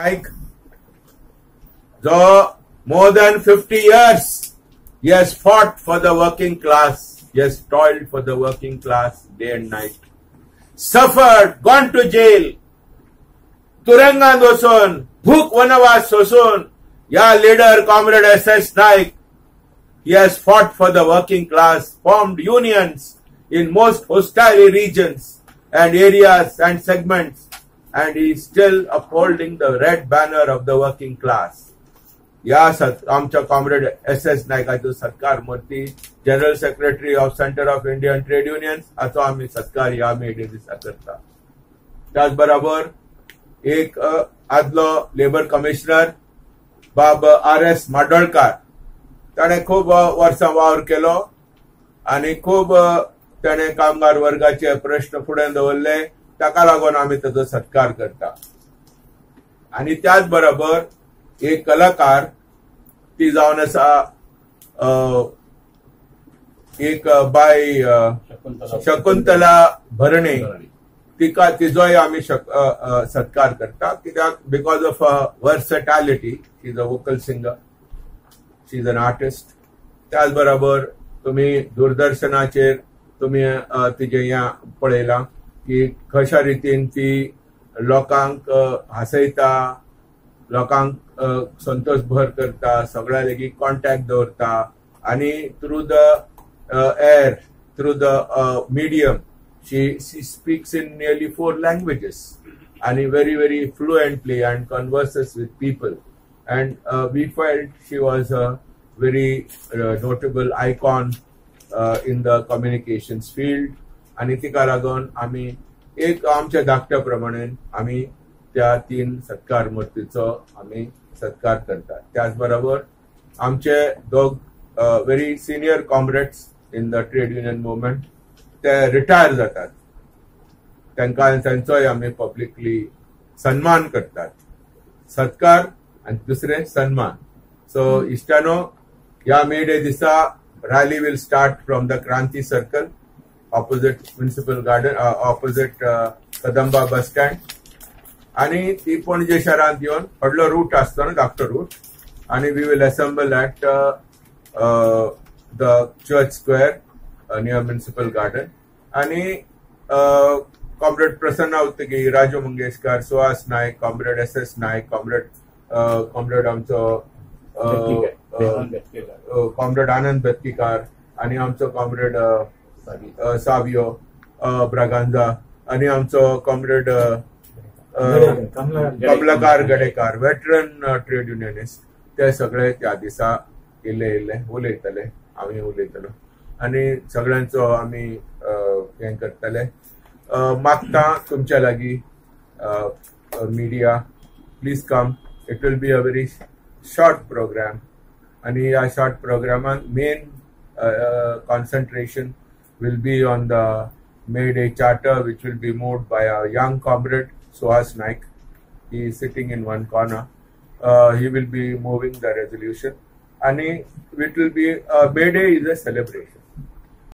Like, so more than 50 years, he has fought for the working class. He has toiled for the working class day and night. Suffered, gone to jail. तुरुंगात वचून, भूक वनवास सोसून, या leader, Comrade S.S. Naik, he has fought for the working class, formed unions in most hostile regions and areas and segments, and he is still upholding the red banner of the working class. या आमच्या comrade S.S. नायकाचो सत्कार मूर्ती general secretary of centre of Indian trade unions हाचो आमी सत्कार ह्या मे day दिसा करता. त्याच बरोबर एक आदलो लेबर कमिशनर बाब R.S. माडोळकार, ताणे खूब वर्सां वावर केलो आनी खूब ताणे कामगार वर्गाचे प्रश्न फुडें दवरले, ताका लागून आमी ताचो सत्कार करता. आनी त्याच बरोबर एक कलाकार ती जावन आसा एक बाय शकुंतला भरणे, तिजोय आमी सत्कार करता, कित्याक because of versatility she is a vocal singer, she is an artist. त्याच बरोबर तुम्ही दूरदर्शनाचेर तुम्ही तिजे ह्या पळयला की कशा रितीन ती लोकांक हांसयता, लोकांक संतोष भर करता, सगळ्या लेगीत कॉन्टॅक्ट दवरता आणि through the air, through the medium, she speaks in nearly 4 languages and very fluently and converses with people, and we felt she was a very notable icon in the communications field. आणि तिका लागून आमी एक आमच्या धाकट्या प्रमाणे आमी त्या 3 सत्कार मूर्तीचो आमी सत्कार करतात. त्याच बरोबर आमचे दोग very senior Comrades in the trade union movement ते रिटायर जातात, त्यांचोय आमी पब्लिकली सन्मान करतात. सत्कार आणि दुसरे सन्मान. सो इश्टानो, या मे डे दिसा rally will start from the Kranti circle opposite municipal garden, opposite Kadamba bus stand, आणि ती पणजे शहरात येऊन व्हडलो रूट असतो ना, धाकटो रूट, आणि we will assemble at the church square near municipal garden. आणि comrade Prasanna Uttagi, Raju Mangeshkar, Suhas Naik, comrade S.S. Naik, comrade आमचो कॉम्रेड आनंद बेतकीकार, आणि आमचो कॉम्रेड सावियो ब्रागांजा, आणि आमचो comrade Kamalakar Gadekar, veteran trade unionist, ते सगळे त्या दिसा येयले उलयतले, आमी उलयतलो आणि सगळ्यांचो आमी हें करतले. मागता तुमच्या लागीं media, please come. It will be a very short programme, आणि ह्या शॉर्ट प्रोग्रामान main concentration will be on the May Day Charter, which will be moved by our young comrade Suhas Naik. He is sitting in one corner. He will be moving the resolution, and it will be May Day is a celebration.